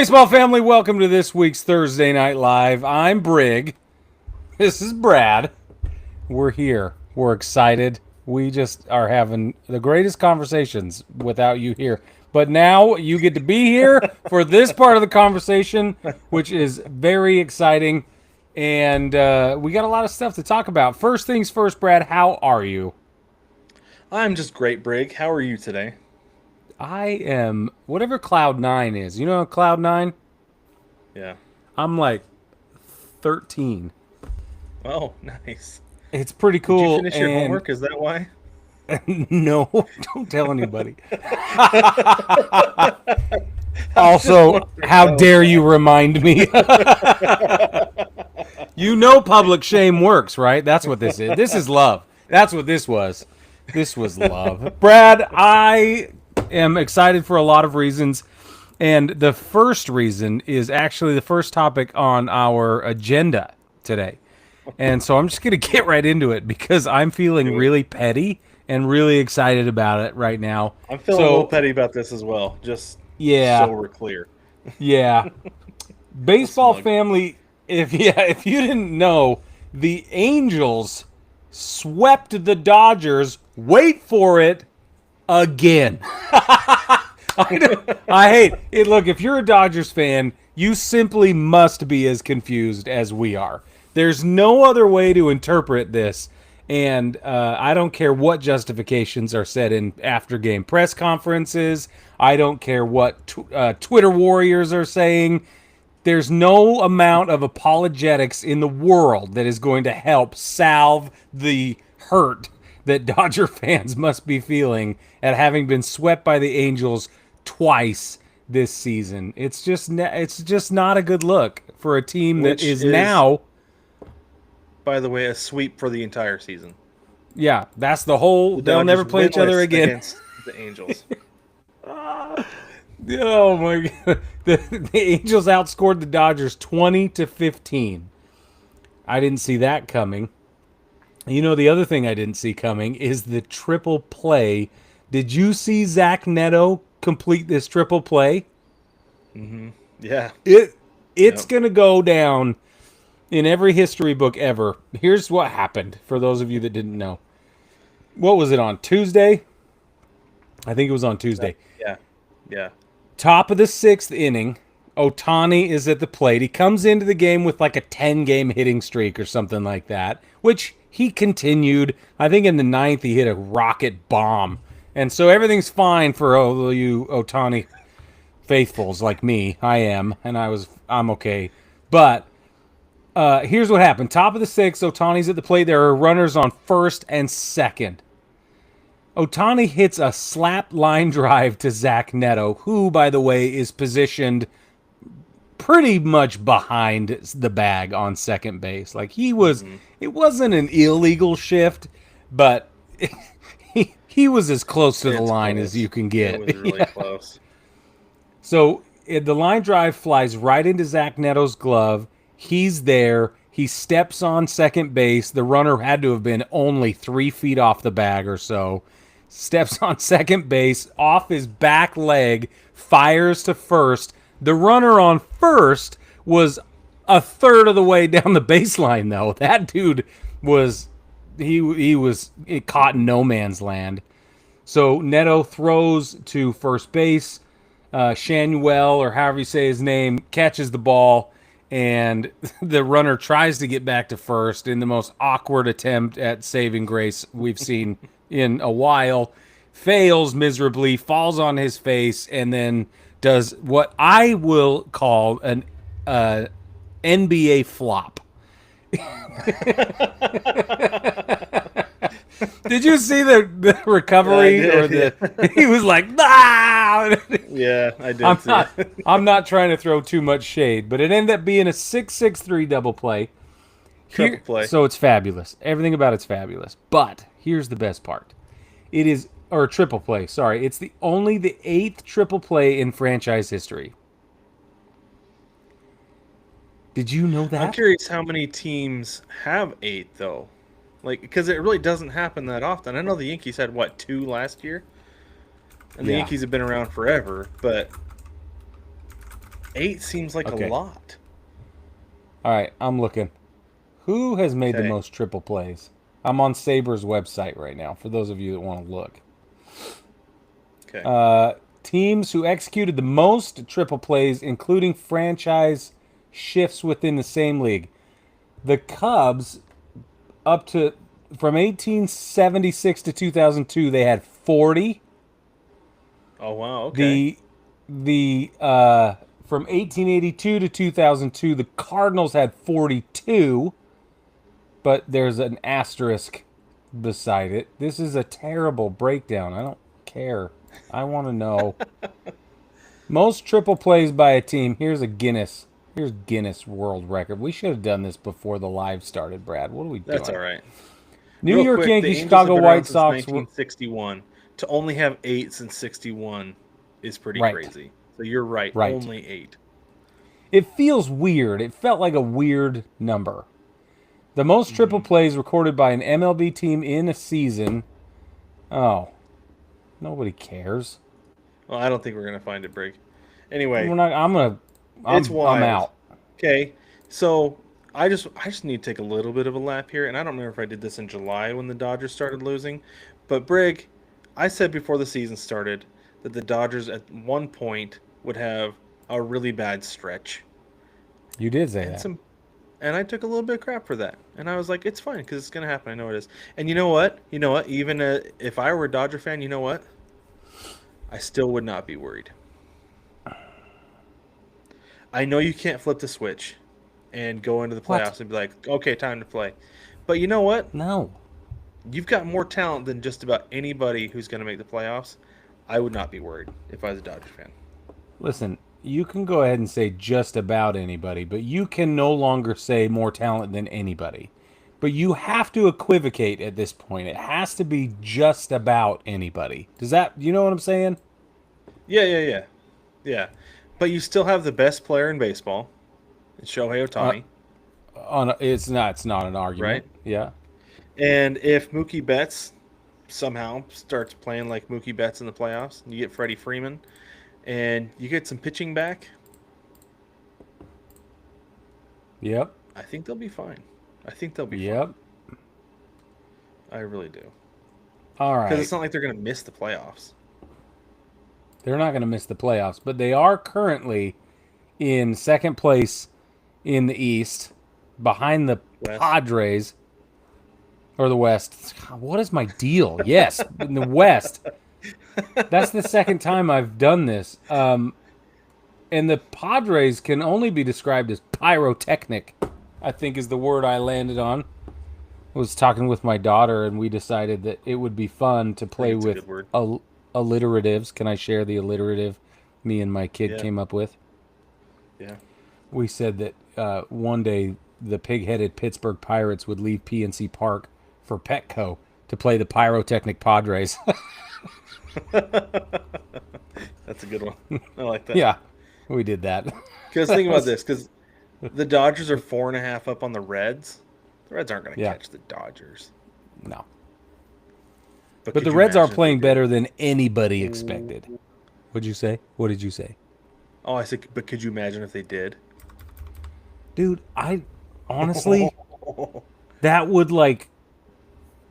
Baseball family, welcome to this week's Thursday Night Live. I'm Brig. This is Brad. We're here. We're excited. We just are having the greatest conversations without you here. But now you get to be here for this part of the conversation, which is very exciting. And we got a lot of stuff to talk about. First things first, Brad, how are you? I'm just great, Brig. How are you today? I am whatever Cloud 9 is. You know Cloud 9? Yeah. I'm like 13. Oh, nice. It's pretty Did you cool. finish your homework? Is that why? No, don't tell anybody. I just Also, wanted to how know. dare you remind me? You know public shame works, right? That's what this is. This is love. That's what this was. This was love. Brad, I am excited for a lot of reasons. And the first reason is actually the first topic on our agenda today. And so I'm just going to get right into it because I'm feeling Do it. really petty and really excited about it right now. I'm feeling a little petty about this as well, just Yeah, so we're clear. yeah. Baseball Smug. family, if you didn't know, the Angels swept the Dodgers. Wait for it again. I hate it. Look, if you're a Dodgers fan, you simply must be as confused as we are. There's no other way to interpret this. And I don't care what justifications are said in after game press conferences. I don't care what Twitter warriors are saying. There's no amount of apologetics in the world that is going to help salve the hurt that Dodger fans must be feeling at having been swept by the Angels twice this season. It's just not a good look for a team that Which is is, now. by the way, a sweep for the entire season. Yeah, that's the whole. The They'll never Dodgers play each other winless again. against the Angels. Oh my god. The Angels outscored the Dodgers 20-15. I didn't see that coming. You know, the other thing I didn't see coming is the triple play. Did you see Zach Neto complete this triple play? Yeah. It's Yep. going to go down in every history book ever. Here's what happened for those of you that didn't know. What was it on Tuesday? I think it was on Tuesday. Yeah. Yeah. Top of the sixth inning, Ohtani is at the plate. He comes into the game with like a 10-game hitting streak or something like that, which he continued. I think in the ninth he hit a rocket bomb. And so everything's fine for all you Ohtani faithfuls like me. I am, and I'm okay. But here's what happened. Top of the sixth, Ohtani's at the plate. There are runners on first and second. Ohtani hits a slap line drive to Zach Neto, who, by the way, is positioned pretty much behind the bag on second base. Like it wasn't an illegal shift, but he was as close to the It's line close. as you can get. It was really close. So the line drive flies right into Zach Neto's glove. He's there. He steps on second base. The runner had to have been only 3 feet off the bag or so. Steps on second base, off his back leg, fires to first. The runner on first was a third of the way down the baseline, though. That dude was he was caught in no man's land. So Neto throws to first base. Shanuel, or however you say his name, catches the ball, and the runner tries to get back to first in the most awkward attempt at saving grace we've seen in a while. Fails miserably, falls on his face, and then does what I will call an NBA flop. Did you see the recovery? Yeah, I did, He was like, ah! Yeah, I did see it. I'm not trying to throw too much shade, but it ended up being a 6-6-3 double play. Triple play. So it's fabulous. Everything about it's fabulous. But here's the best part. It is, or triple play, sorry. It's only the 8th triple play in franchise history. Did you know that? I'm curious how many teams have 8, though. Like, because it really doesn't happen that often. I know the Yankees had, 2 last year? And the Yeah. Yankees have been around forever, but 8 seems like a Okay. lot. All right, I'm looking. Who has made the Okay. most triple plays? I'm on Sabres website right now for those of you that want to look. Okay. Teams who executed the most triple plays, including franchise shifts within the same league. The Cubs, up to from 1876 to 2002, they had 40. Oh wow. Okay. The from 1882 to 2002, the Cardinals had 42, but there's an asterisk beside it. This is a terrible breakdown. I don't care. I want to know. Most triple plays by a team. Here's a Guinness. Here's Guinness World Record. We should have done this before the live started, Brad. What are we That's doing? all right. New Real York quick, the Yankees, Angels have Chicago been around White since Sox were 1961. To only have 8 since 61 is pretty right. crazy. So you're right. Right. Only 8. It feels weird. It felt like a weird number. The most triple Mm-hmm. plays recorded by an MLB team in a season. Oh, nobody cares. Well, I don't think we're gonna find it, Brig. Anyway, We're not. it's I'm wild. out. Okay, so I just need to take a little bit of a lap here, and I don't remember if I did this in July when the Dodgers started losing, but Brig, I said before the season started that the Dodgers at one point would have a really bad stretch, You did say and that. some, and I took a little bit of crap for that, and I was like, it's fine because it's gonna happen. I know it is, and you know what? You know what? Even if I were a Dodger fan, you know what? I still would not be worried. I know you can't flip the switch and go into the What? playoffs and be like, okay, time to play. But you know what? No. You've got more talent than just about anybody who's going to make the playoffs. I would not be worried if I was a Dodger fan. Listen, you can go ahead and say just about anybody, but you can no longer say more talent than anybody. But you have to equivocate at this point. It has to be just about anybody. Does that, you know what I'm saying? Yeah. But you still have the best player in baseball, it's Shohei Uh, Ohtani, it's not an argument. right? Yeah. And if Mookie Betts somehow starts playing like Mookie Betts in the playoffs, and you get Freddie Freeman, and you get some pitching back, Yep. I think they'll be fine. I think they'll be fine. Yep. I really do. All Because right. it's not like they're going to miss the playoffs. They're not going to miss the playoffs, but they are currently in second place in the East, behind the West. Padres or the West. God, what is my deal? Yes, in the West. That's the second time I've done this. And the Padres can only be described as pyrotechnic, I think is the word I landed on. I was talking with my daughter, and we decided that it would be fun to I play think it's a with good word. alliteratives. Can I share the alliterative me and my kid Yeah. came up with? Yeah. We said that one day the pig-headed Pittsburgh Pirates would leave PNC Park for Petco to play the pyrotechnic Padres. That's a good one. I like that. Yeah, we did that. Because think about this. Because the Dodgers are 4.5 up on the Reds. The Reds aren't going to Yeah, catch the Dodgers. no. But But could the you Reds are imagine if they playing did? better than anybody expected. What'd you say? What did you say? Oh, I said, but could you imagine if they did? Dude, I honestly, that would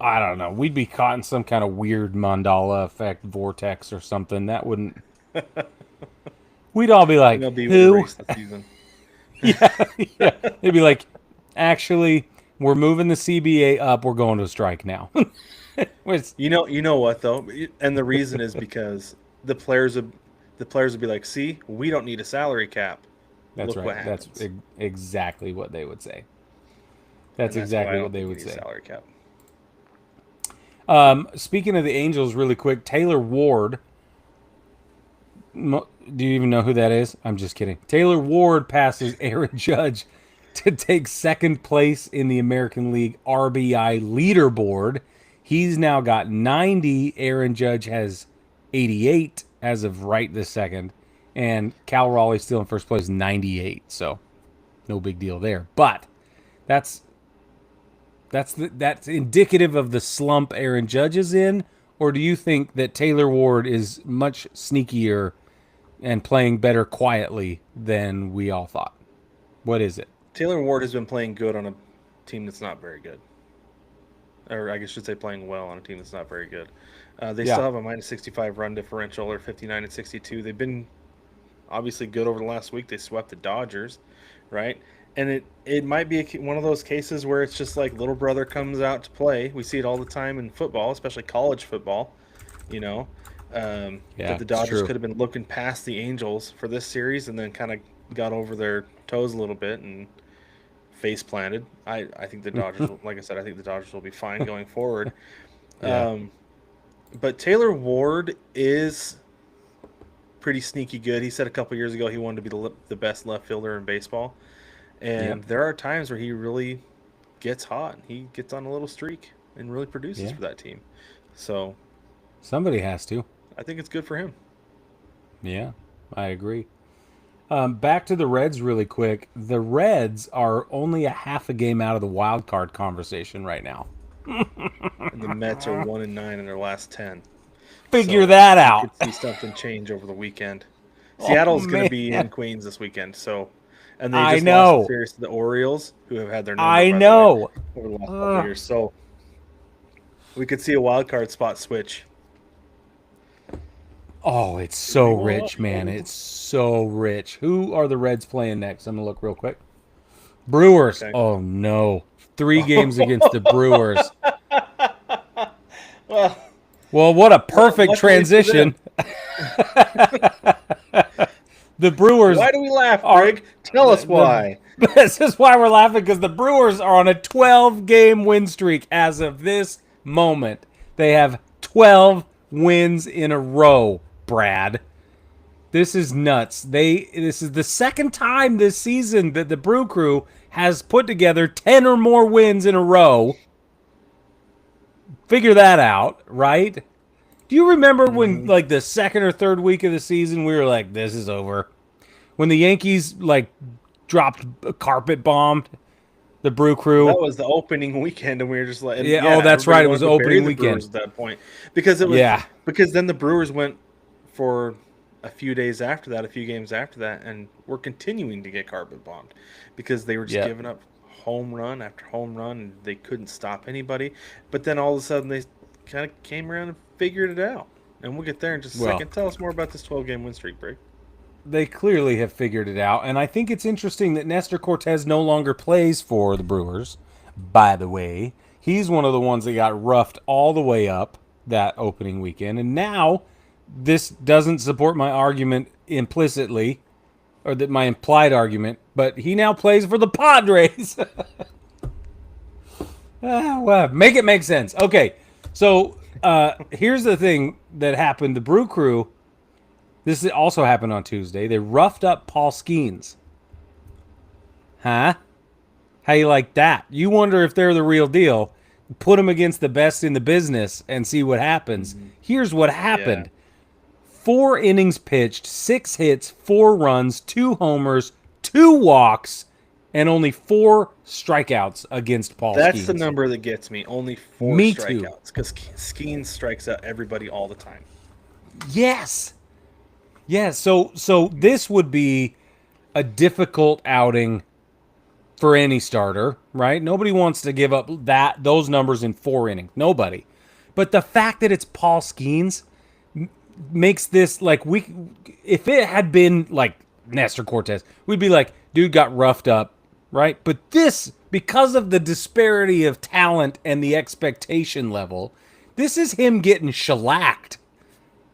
I don't know. We'd be caught in some kind of weird mandala effect vortex or something. That wouldn't. We'd all be like, MLB would who? erase the season. Yeah, yeah. They'd be like, actually, we're moving the CBA up. We're going to strike now. Which, You know what though, and the reason is because the players would be like, "See, we don't need a salary cap. that's Look what right. That's happens." exactly what they would say. And That's that's why I exactly don't what they think we would need a say. salary cap. Speaking of the Angels, really quick, Taylor Ward. Do you even know who that is? I'm just kidding. Taylor Ward passes Aaron Judge to take second place in the American League RBI leaderboard. He's now got 90. Aaron Judge has 88 as of right this second. And Cal Raleigh's still in first place, 98. So no big deal there. But that's that's indicative of the slump Aaron Judge is in, or do you think that Taylor Ward is much sneakier and playing better quietly than we all thought. What is it? Taylor Ward has been playing good on a team that's not very good. Or I guess I should say playing well on a team that's not very good. They Yeah. still have a minus 65 run differential or 59 and 62. They've been obviously good over the last week. They swept the Dodgers, right? And it might be one of those cases where it's just like little brother comes out to play. We see it all the time in football, especially college football, you know, that Yeah, the it's Dodgers true. could have been looking past the Angels for this series and then kind of got over their toes a little bit and face planted. I think the Dodgers, like I said, I think the Dodgers will be fine going forward. Yeah. But Taylor Ward is pretty sneaky good. He said a couple years ago he wanted to be the best left fielder in baseball. Yep. And there are times where he really gets hot. He gets on a little streak and really produces Yeah. for that team. So Somebody has to. I think it's good for him. Yeah, I agree. Back to the Reds really quick. The Reds are only a half a game out of the wild card conversation right now. And the Mets are 1-9 in their last 10. Figure So that we out. could see something change over the weekend. Oh Seattle's going to man, be in Queens this weekend. So, and they I just lost the know. series to the Orioles, who have had their number, I by the way, know. over the last couple of Ugh. years. So we could see a wild card spot switch. Oh, it's Do we so want? rich, man. It's so rich. Who are the Reds playing next? I'm gonna look real quick. Brewers. Okay. Oh no, 3 games against the Brewers. Well, Well, what a perfect luckily for them. transition. The Brewers Why do we laugh, are Greg? Tell us why. This is why we're laughing, because the Brewers are on a 12-game win streak as of this moment. They have 12 wins in a row, Brad. This is nuts. This is the second time this season that the Brew Crew has put together 10 or more wins in a row. Figure that out, right? Do you remember when, like, the second or third week of the season, we were like, this is over? When the Yankees, like, dropped a carpet bombed the Brew Crew. That was the opening weekend, and we were just like, and Yeah, oh, that's everybody right. It was wanted to bury opening the weekend. Brewers at that point because Yeah. because then the Brewers went for a few days after that, a few games after that, and were continuing to get carpet bombed because they were just Yeah. giving up home run after home run, and they couldn't stop anybody. But then all of a sudden, they kind of came around and figured it out. And we'll get there in just a Well, second. Tell us more about this 12-game win streak, Brick. they clearly have figured it out. And I think it's interesting that Nestor Cortez no longer plays for the Brewers, by the way. He's one of the ones that got roughed all the way up that opening weekend. And now this doesn't support my argument implicitly, or that my implied argument, but he now plays for the Padres. Well, make it make sense. Okay, so here's the thing that happened. The Brew Crew, this also happened on Tuesday. They roughed up Paul Skeens. Huh? How you like that? You wonder if they're the real deal. Put them against the best in the business and see what happens. Here's what happened. 4 innings pitched, 6 hits, 4 runs, 2 homers, 2 walks, and only 4 strikeouts against Paul That's Skeens. the number that gets me. Only 4 Me too. strikeouts because Skeens strikes out everybody all the time. Yes. Yes. So this would be a difficult outing for any starter, right? Nobody wants to give up those numbers in 4 innings. Nobody. But the fact that it's Paul Skeens makes this like if it had been like Nestor Cortez, we'd be like, dude got roughed up, right? But this, because of the disparity of talent and the expectation level, this is him getting shellacked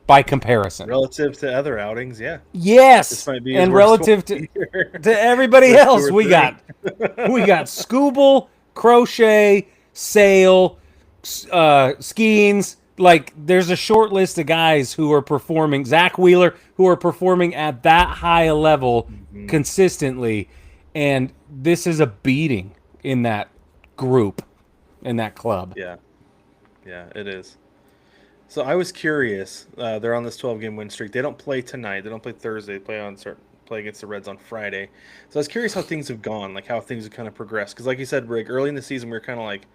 by comparison. Relative to other outings, yeah. Yes, This might be his and worst relative one to of the year. everybody Worst else, 2 or we 3. got Scooble, Crochet, Sale, Skeens. Like, there's a short list of guys who are performing, Zach Wheeler, who are performing at that high a level consistently, and this is a beating in that group, in that club. Yeah, it is. So I was curious. They're on this 12-game win streak. They don't play tonight. They don't play Thursday. They play against the Reds on Friday. So I was curious how things have gone, like how things have kind of progressed. Because like you said, Rick, early in the season we were kind of like,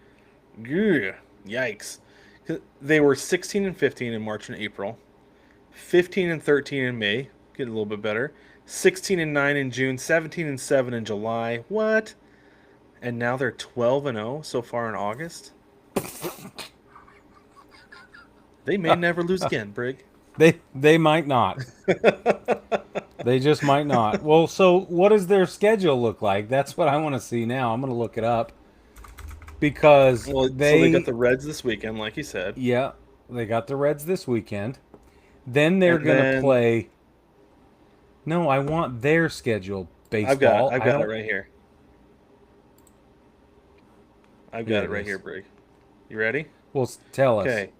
yikes. 'Cause they were 16-15 in March and April, 15-13 in May, getting a little bit better. 16-9 in June, 17-7 in July. What? And now they're 12-0 so far in August. They may never lose again, Brig. They might not. They just might not. Well, so what does their schedule look like? That's what I want to see now. I'm going to look it up because Well, so they got the Reds this weekend, like you said. yeah, they got the Reds this weekend. Then they're And going to then play. No, I want their schedule. I've got Baseball. I've I got it don't. right here. I've Here got it it right is. here, Brig. You ready? Well, tell us. Okay.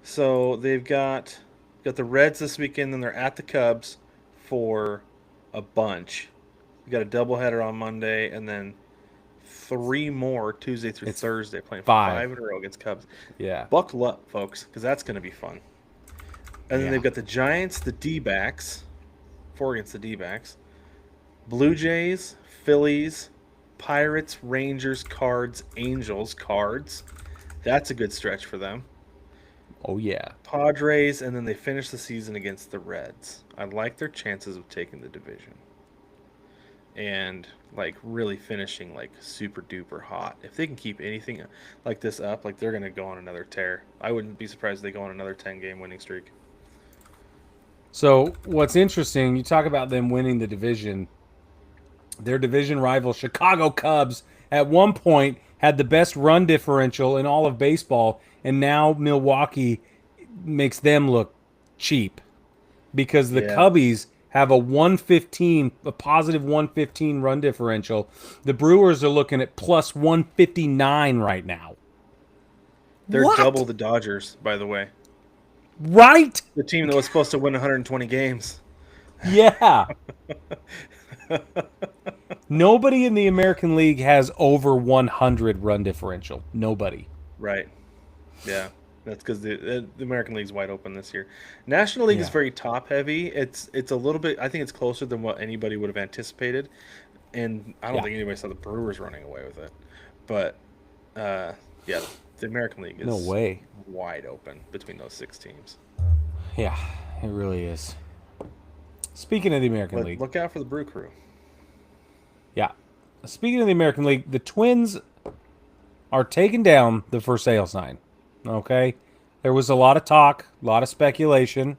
So they've got the Reds this weekend, then they're at the Cubs for a bunch. We got a doubleheader on Monday, and then three more Tuesday through It's Thursday, playing 5 5. in a row against Cubs. Yeah. Buckle up, folks, because that's going to be fun. And then Yeah. they've got the Giants, the D-backs, 4 against the D-backs, Blue Jays, Phillies, Pirates, Rangers, Cards, Angels, Cards. That's a good stretch for them. Oh yeah. Padres, and then they finish the season against the Reds. I like their chances of taking the division and like really finishing like super duper hot. If they can keep anything like this up, like they're gonna go on another tear. I wouldn't be surprised if they go on another 10-game winning streak. So what's interesting, you talk about them winning the division. Their division rival, Chicago Cubs, at one point had the best run differential in all of baseball, and now Milwaukee makes them look cheap because the Yeah, Cubbies have a 115, a positive 115 run differential. The Brewers are looking at plus 159 right now. they're What? double the Dodgers, by the way. Right? The team that was supposed to win 120 games. Yeah. Nobody in the American League has over 100 run differential. Nobody. Right. Yeah. That's because the American League's wide open this year. National League is Yeah. very top heavy. It's a little bit. I think it's closer than what anybody would have anticipated, and I don't Yeah. think anybody saw the Brewers running away with it. But yeah, the American League No is way. wide open between those 6 teams. Yeah, it really is. Speaking of the American But League, look out for the Brew Crew. yeah. Speaking of the American League, the Twins are taking down the for sale sign. Okay? There was a lot of talk, a lot of speculation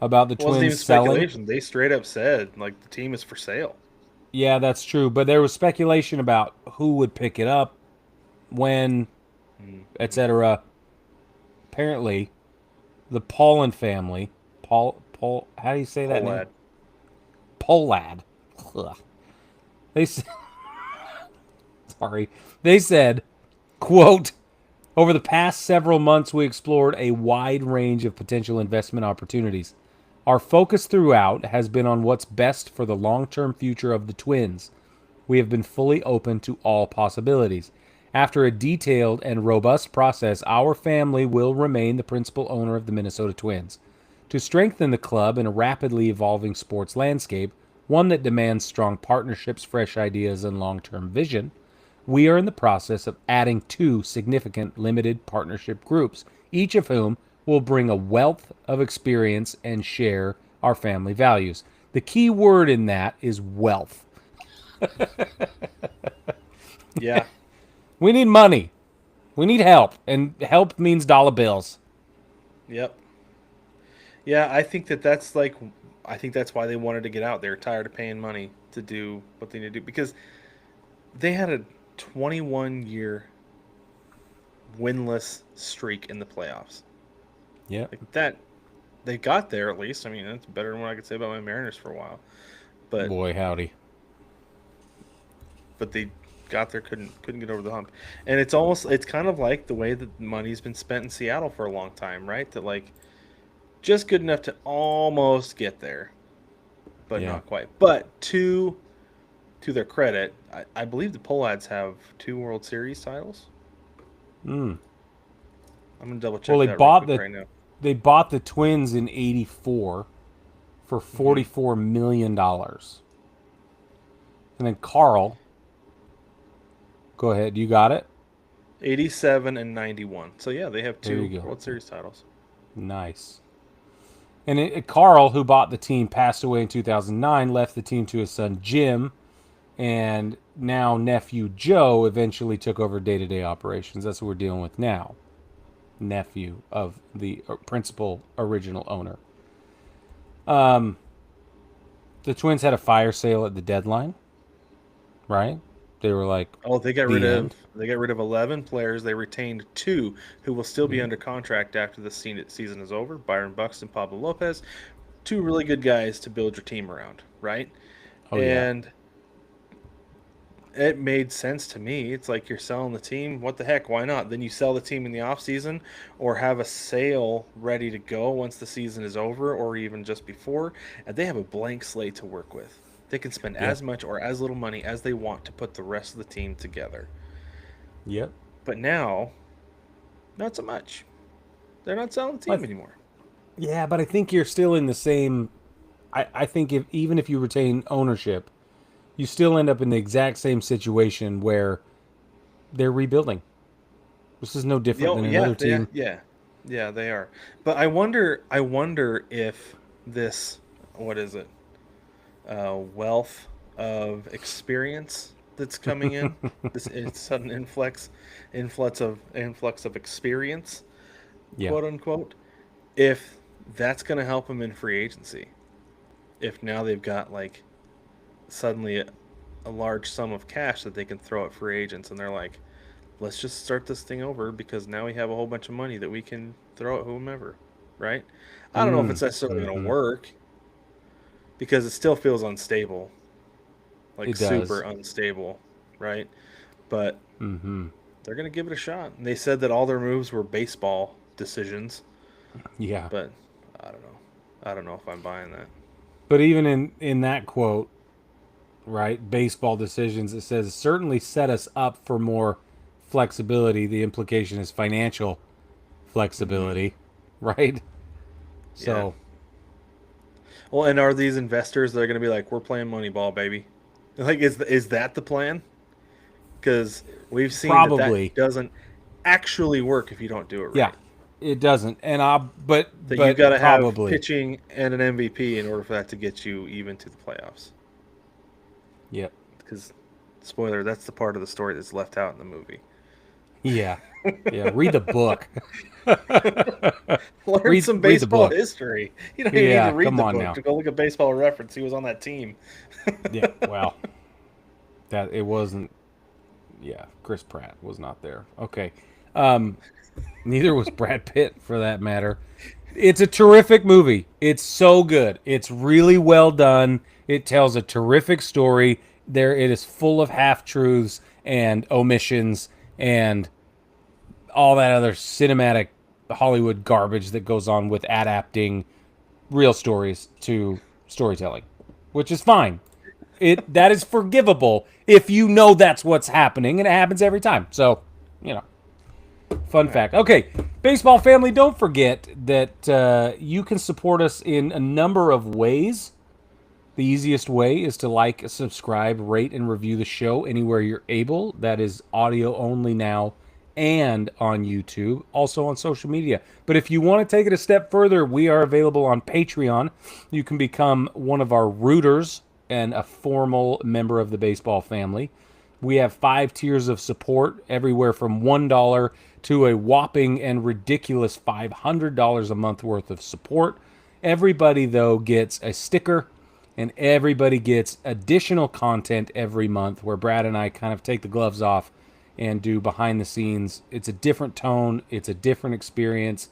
about the It wasn't even Twins selling. speculation. They straight up said like the team is for sale. Yeah, that's true. But there was speculation about who would pick it up, when, etc. Apparently, the Paulin family, Paul, how do you say that name? Polad. Polad. Ugh. They s- sorry. They said, quote, over the past several months we explored a wide range of potential investment opportunities. Our focus throughout has been on what's best for the long-term future of the Twins. We have been fully open to all possibilities. After a detailed and robust process, our family will remain the principal owner of the Minnesota Twins. To strengthen the club in a rapidly evolving sports landscape, one that demands strong partnerships, fresh ideas, and long-term vision, we are in the process of adding 2 significant limited partnership groups, each of whom will bring a wealth of experience and share our family values. The key word in that is wealth. Yeah. We need money. We need help. And help means dollar bills. Yep. Yeah, I think that's like, I think that's why they wanted to get out. They're tired of paying money to do what they need to do because they had a 21-year winless streak in the playoffs. Yep. Like that, they got there at least. I mean, that's better than what I could say about my Mariners for a while. But Boy, howdy. they got there, couldn't get over the hump. And it's kind of like the way that money's been spent in Seattle for a long time, right? That like just good enough to almost get there, but Yeah. not quite. But to their credit, I believe the Polads have 2 World Series titles. Mm. I'm gonna double check Well, that real quick right now. they bought the Twins in '84 for $44 million. And then Carl, go ahead. You got it? 87 and 91. So yeah, they have There 2 you go. World Series titles. Nice. And Carl, who bought the team, passed away in 2009, left the team to his son Jim, and now nephew Joe eventually took over day-to-day operations. That's what we're dealing with now. Nephew of the principal original owner. The Twins had a fire sale at the deadline, right? They were like, Oh, they got the rid end. of 11 players. They retained 2 who will still be Mhm. under contract after the season is over. Byron Buxton, Pablo Lopez, 2 really good guys to build your team around, right? Oh yeah, And it made sense to me. It's like you're selling the team. What the heck? Why not? Then you sell the team in the off season, or have a sale ready to go once the season is over, or even just before, and they have a blank slate to work with. They can spend yep, as much or as little money as they want to put the rest of the team together. yep. But now, not so much. They're not selling the team But anymore. yeah, but I think you're still in the same. I think if even if you retain ownership, you still end up in the exact same situation where they're rebuilding. This is no different than Yeah, another team. yeah, they are. But I wonder if this, what is it? Wealth of experience that's coming in. This sudden influx of experience, Yeah. quote unquote. If that's going to help them in free agency. If now they've got like suddenly a large sum of cash that they can throw at free agents, and they're like, let's just start this thing over because now we have a whole bunch of money that we can throw at whomever, right? I don't know if Mm. it's necessarily going to Mm-hmm. work because it still feels unstable, like It super does. unstable, right? But Mm-hmm. they're going to give it a shot. And they said that all their moves were baseball decisions, Yeah. but I don't know. I don't know if I'm buying that. But even in that quote, right, baseball decisions, it says certainly set us up for more flexibility. The implication is financial Hmm. flexibility, right? Yeah. So Well, and are these investors that are going to be like, we're playing Moneyball, baby? Like, is that the plan? Because we've seen that probably, doesn't actually work if you don't do it yeah, right. it doesn't. And I, That you but got to have probably, pitching and an MVP in order for that to get you even to the playoffs. yep, Because, spoiler, that's the part of the story that's left out in the movie. yeah, yeah. Read the book. Learn read some read the baseball book. history. You don't even need Yeah, to read come the on book now. to go look at Baseball Reference. He was on that team. Yeah, well, that it wasn't. Yeah, Chris Pratt was not there. Okay, neither was Brad Pitt for that matter. It's a terrific movie. It's so good. It's really well done. It tells a terrific story. There, it is full of half truths and omissions and all that other cinematic Hollywood garbage that goes on with adapting real stories to storytelling, which is fine. It that is forgivable if you know that's what's happening, and it happens every time. So, you know, fun All right. fact. Okay, baseball family, don't forget that you can support us in a number of ways. The easiest way is to like, subscribe, rate, and review the show anywhere you're able. That is audio only now and on YouTube, also on social media. But if you want to take it a step further, we are available on Patreon. You can become one of our rooters and a formal member of the baseball family. We have 5 tiers of support, everywhere from $1 to a whopping and ridiculous $500 a month worth of support. Everybody, though, gets a sticker and everybody gets additional content every month where Brad and I kind of take the gloves off and do behind the scenes. It's a different tone, it's a different experience,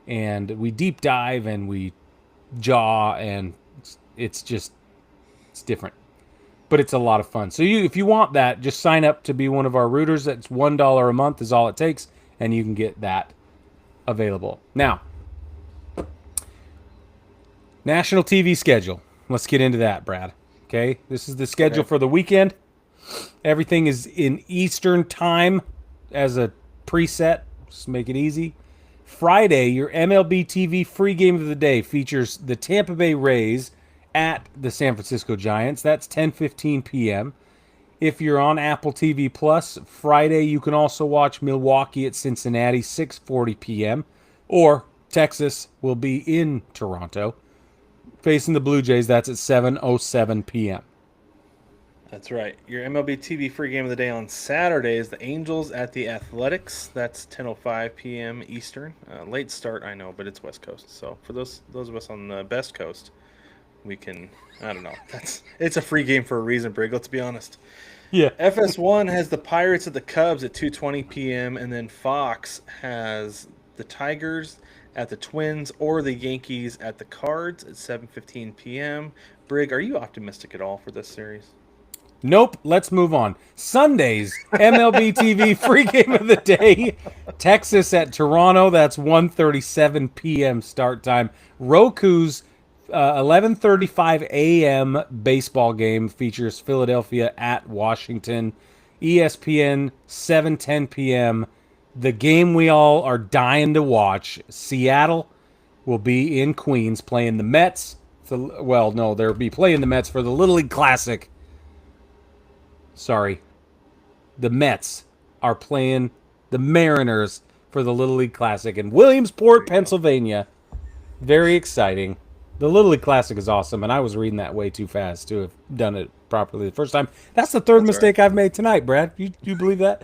and we deep dive and we jaw, and it's just it's different. But it's a lot of fun. So if you want that, just sign up to be one of our rooters. That's $1 a month is all it takes, and you can get that available. Now, national TV schedule. Let's get into that, Brad. Okay, this is the schedule Okay. for the weekend. Everything is in Eastern time as a preset. Just make it easy. Friday, your MLB TV free game of the day features the Tampa Bay Rays at the San Francisco Giants. That's 10:15 p.m. If you're on Apple TV Plus, Friday you can also watch Milwaukee at Cincinnati 6:40 p.m. or Texas will be in Toronto, facing the Blue Jays. That's at 7:07 p.m. That's right. Your MLB TV free game of the day on Saturday is the Angels at the Athletics. That's 10:05 p.m. Eastern. Late start, I know, but it's West Coast. So for those of us on the Best Coast, we can. I don't know. It's a free game for a reason, Brig. Let's be honest. Yeah. FS1 has the Pirates at the Cubs at 2:20 p.m. and then Fox has the Tigers at the Twins or the Yankees at the Cards at 7:15 p.m. Brig, are you optimistic at all for this series? Nope. Let's move on. Sundays, MLB TV free game of the day. Texas at Toronto. That's 1:37 p.m. start time. Roku's 11:35 a.m. baseball game features Philadelphia at Washington. ESPN 7:10 p.m. The game we all are dying to watch. Seattle will be in Queens playing the Mets. Well, no, they'll be playing the Mets for the Little League Classic. Sorry. The Mets are playing the Mariners for the Little League Classic in Williamsport, Pennsylvania. Very exciting. The Little League Classic is awesome, and I was reading that way too fast to have done it properly the first time. That's the third mistake I've made tonight, Brad. You believe that?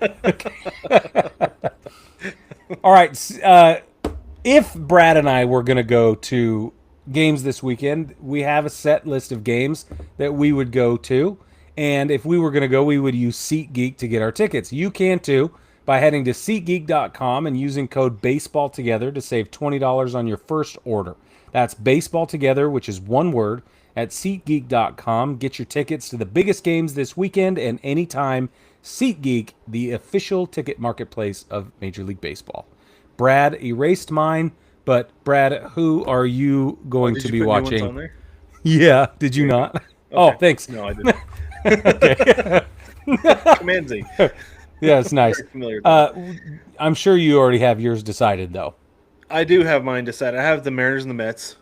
All right. If Brad and I were going to go to games this weekend, we have a set list of games that we would go to. And if we were going to go, we would use SeatGeek to get our tickets. You can too by heading to SeatGeek.com and using code BASEBALLTOGETHER to save $20 on your first order. That's baseball together, which is one word, at SeatGeek.com. Get your tickets to the biggest games this weekend and anytime. SeatGeek, the official ticket marketplace of Major League Baseball. Brad erased mine, but Brad, who are you going to be watching? On there? Yeah, did you not? Okay. Oh, thanks. No, I didn't. Okay. Command Z. Yeah, it's nice. I'm sure you already have yours decided, though. I do have mine decided. I have the Mariners and the Mets,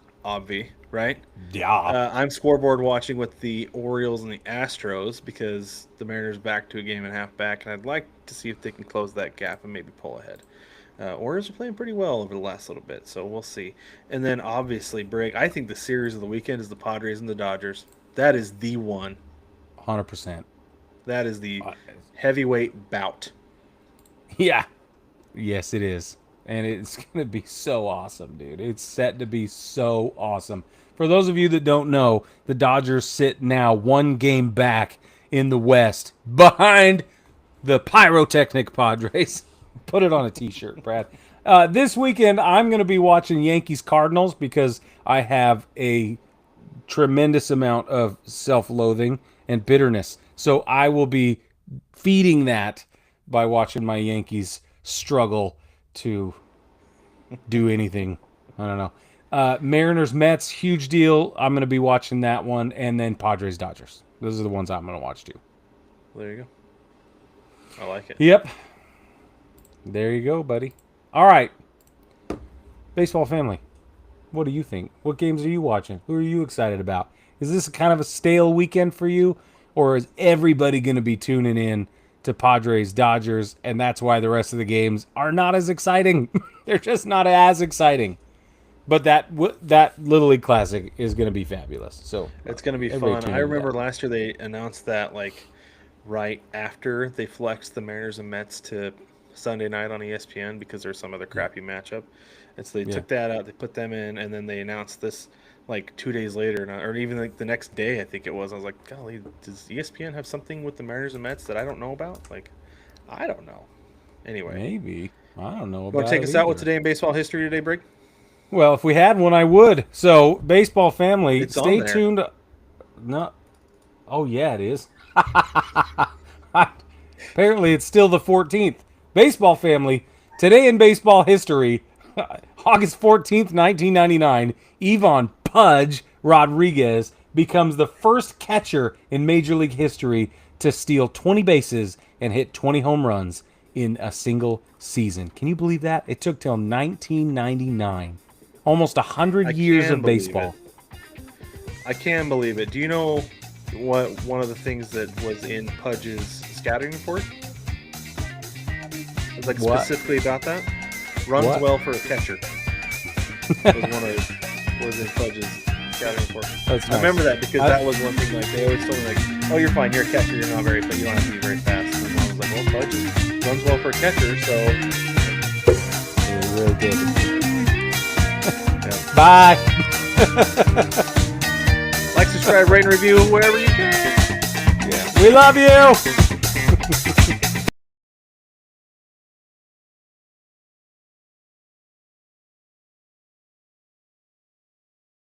right? Yeah. I'm scoreboard watching with the Orioles and the Astros because the Mariners back to a game and a half back, and I'd like to see if they can close that gap and maybe pull ahead. Orioles are playing pretty well over the last little bit, so we'll see. And then, obviously, Brig, I think the series of the weekend is the Padres and the Dodgers. That is the one. 100%. That is the heavyweight bout. Yeah. Yes, it is. And it's going to be so awesome, dude. It's set to be so awesome. For those of you that don't know, the Dodgers sit now one game back in the West behind the pyrotechnic Padres. Put it on a t-shirt, Brad. This weekend, I'm going to be watching Yankees-Cardinals because I have a tremendous amount of self-loathing and bitterness. So I will be feeding that by watching my Yankees struggle to do anything. I don't know. Mariners, Mets, huge deal. I'm going to be watching that one. And then Padres, Dodgers. Those are the ones I'm going to watch too. There you go. I like it. Yep. There you go, buddy. All right. Baseball family. What do you think? What games are you watching? Who are you excited about? Is this kind of a stale weekend for you? Or is everybody going to be tuning in to Padres, Dodgers, and that's why the rest of the games are not as exciting? They're just not as exciting. But that Little League Classic is going to be fabulous. So it's going to be fun. I remember last year they announced that right after they flexed the Mariners and Mets to Sunday night on ESPN because there's some other crappy matchup. And so they took that out, they put them in, and then they announced this 2 days later, or even the next day, I think it was. I was like, golly, does ESPN have something with the Mariners and Mets that I don't know about? I don't know. Anyway. Maybe. I don't know about it. Want to take us out with Today in Baseball History today, Brig? Well, if we had one, I would. So, baseball family, stay tuned. No. Oh, yeah, it is. Apparently, it's still the 14th. Baseball family, today in baseball history, August 14th, 1999, Ivan Pudge Rodriguez becomes the first catcher in Major League history to steal 20 bases and hit 20 home runs in a single season. Can you believe that? It took till 1999. Almost 100 years of baseball. I can believe it. Do you know what one of the things that was in Pudge's scouting report? It was specifically about that. Runs well for a catcher. was in Fudge's scouting report. That's I nice. remember that because that was one thing. Like they always told me, like, "Oh, you're fine. You're a catcher. You're not very, but you don't have to be very fast." And I was like, "Well, Fudge runs well for a catcher, so." Yeah, really good. Yeah. Bye. Like, subscribe, rate, and review wherever you can. We love you.